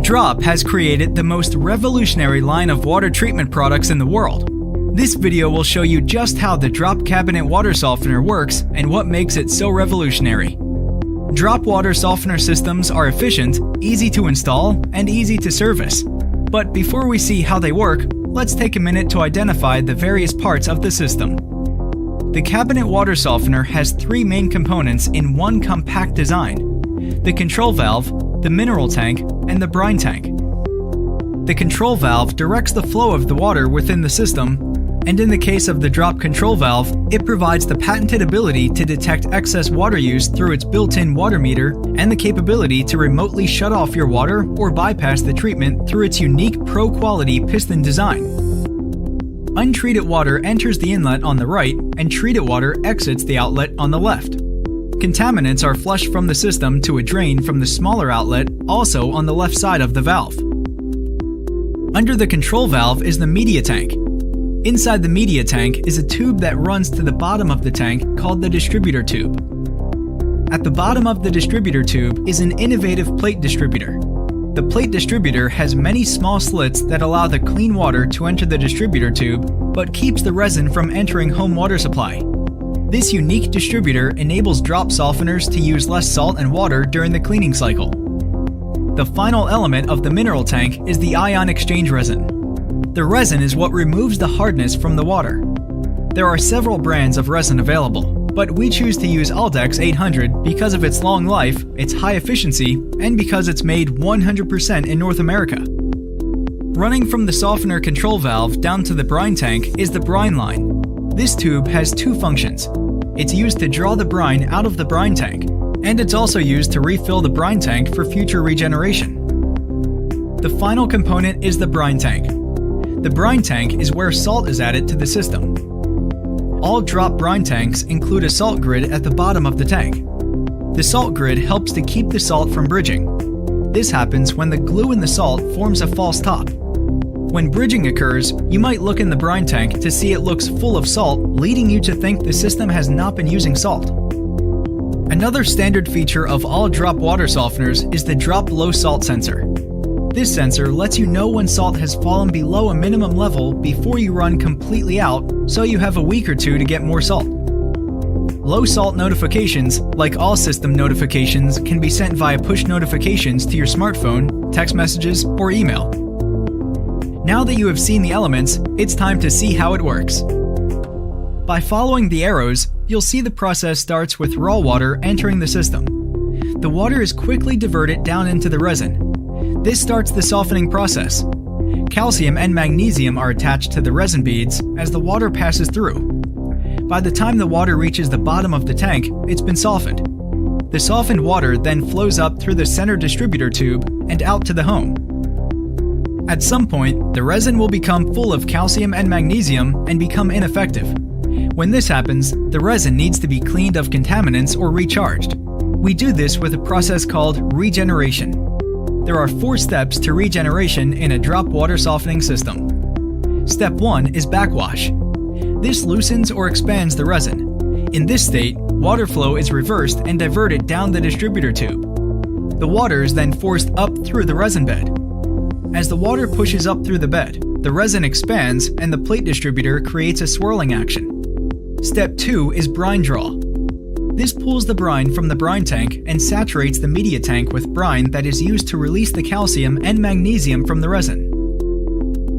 Drop has created the most revolutionary line of water treatment products in the world. This video will show you just how the Drop Cabinet Water Softener works and what makes it so revolutionary. Drop water softener systems are efficient, easy to install, and easy to service. But before we see how they work, let's take a minute to identify the various parts of the system. The cabinet water softener has three main components in one compact design: the control valve, the mineral tank, and the brine tank. The control valve directs the flow of the water within the system, and in the case of the drop control valve, it provides the patented ability to detect excess water use through its built-in water meter and the capability to remotely shut off your water or bypass the treatment through its unique pro-quality piston design. Untreated water enters the inlet on the right, and treated water exits the outlet on the left. Contaminants are flushed from the system to a drain from the smaller outlet, also on the left side of the valve. Under the control valve is the media tank. Inside the media tank is a tube that runs to the bottom of the tank called the distributor tube. At the bottom of the distributor tube is an innovative plate distributor. The plate distributor has many small slits that allow the clean water to enter the distributor tube, but keeps the resin from entering home water supply. This unique distributor enables drop softeners to use less salt and water during the cleaning cycle. The final element of the mineral tank is the ion exchange resin. The resin is what removes the hardness from the water. There are several brands of resin available, but we choose to use Aldex 800 because of its long life, its high efficiency, and because it's made 100% in North America. Running from the softener control valve down to the brine tank is the brine line. This tube has two functions. It's used to draw the brine out of the brine tank, and it's also used to refill the brine tank for future regeneration. The final component is the brine tank. The brine tank is where salt is added to the system. All drop brine tanks include a salt grid at the bottom of the tank. The salt grid helps to keep the salt from bridging. This happens when the glue in the salt forms a false top. When bridging occurs, you might look in the brine tank to see it looks full of salt, leading you to think the system has not been using salt. Another standard feature of all drop water softeners is the drop low salt sensor. This sensor lets you know when salt has fallen below a minimum level before you run completely out, so you have a week or two to get more salt. Low salt notifications, like all system notifications, can be sent via push notifications to your smartphone, text messages, or email. Now that you have seen the elements, it's time to see how it works. By following the arrows, you'll see the process starts with raw water entering the system. The water is quickly diverted down into the resin. This starts the softening process. Calcium and magnesium are attached to the resin beads as the water passes through. By the time the water reaches the bottom of the tank, it's been softened. The softened water then flows up through the center distributor tube and out to the home. At some point, the resin will become full of calcium and magnesium and become ineffective. When this happens, the resin needs to be cleaned of contaminants or recharged. We do this with a process called regeneration. There are 4 steps to regeneration in a drop water softening system. Step 1 is backwash. This loosens or expands the resin. In this state, water flow is reversed and diverted down the distributor tube. The water is then forced up through the resin bed. As the water pushes up through the bed, the resin expands and the plate distributor creates a swirling action. Step 2 is brine draw. This pulls the brine from the brine tank and saturates the media tank with brine that is used to release the calcium and magnesium from the resin.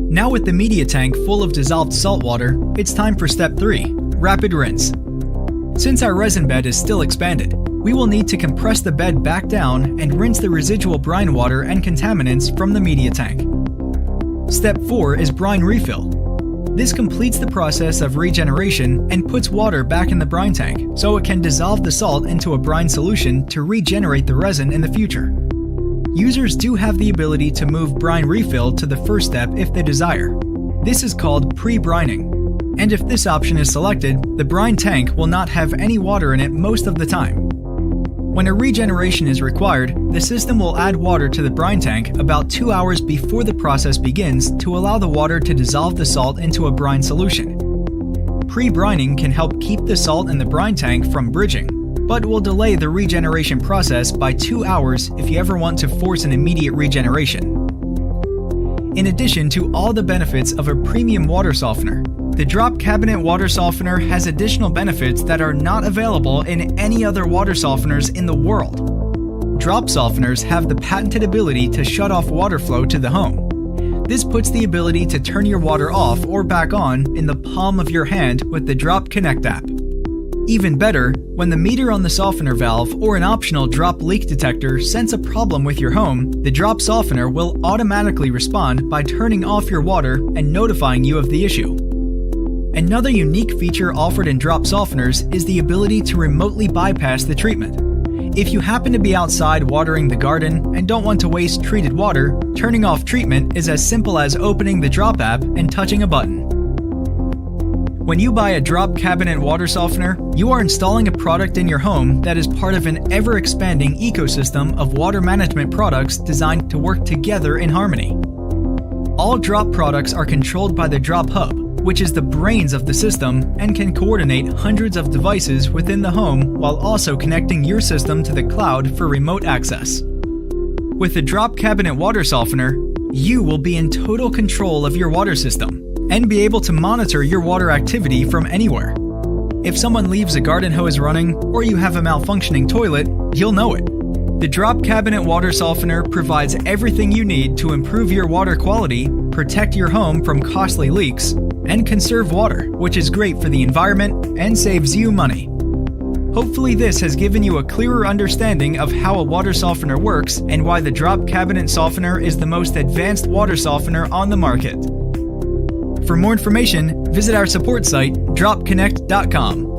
Now with the media tank full of dissolved salt water, it's time for step 3, rapid rinse. Since our resin bed is still expanded, we will need to compress the bed back down and rinse the residual brine water and contaminants from the media tank. Step 4 is brine refill. This completes the process of regeneration and puts water back in the brine tank so it can dissolve the salt into a brine solution to regenerate the resin in the future. Users do have the ability to move brine refill to the first step if they desire. This is called pre-brining. And if this option is selected, the brine tank will not have any water in it most of the time. When a regeneration is required, the system will add water to the brine tank about 2 hours before the process begins to allow the water to dissolve the salt into a brine solution. Pre-brining can help keep the salt in the brine tank from bridging. but will delay the regeneration process by 2 hours if you ever want to force an immediate regeneration. In addition to all the benefits of a premium water softener, the drop cabinet water softener has additional benefits that are not available in any other water softeners in the world. Drop softeners have the patented ability to shut off water flow to the home. This puts the ability to turn your water off or back on in the palm of your hand with the Drop Connect app. Even better, when the meter on the softener valve or an optional drop leak detector sense a problem with your home, the drop softener will automatically respond by turning off your water and notifying you of the issue. Another unique feature offered in drop softeners is the ability to remotely bypass the treatment. If you happen to be outside watering the garden and don't want to waste treated water, turning off treatment is as simple as opening the Drop app and touching a button. When you buy a Drop Cabinet water softener, you are installing a product in your home that is part of an ever-expanding ecosystem of water management products designed to work together in harmony. All Drop products are controlled by the Drop Hub, which is the brains of the system and can coordinate hundreds of devices within the home while also connecting your system to the cloud for remote access. With the Drop Cabinet water softener, you will be in total control of your water system and be able to monitor your water activity from anywhere. If someone leaves a garden hose running or you have a malfunctioning toilet, you'll know it. The Drop Cabinet water softener provides everything you need to improve your water quality, protect your home from costly leaks, and conserve water, which is great for the environment and saves you money. Hopefully this has given you a clearer understanding of how a water softener works and why the Drop Cabinet softener is the most advanced water softener on the market. For more information, visit our support site, dropconnect.com.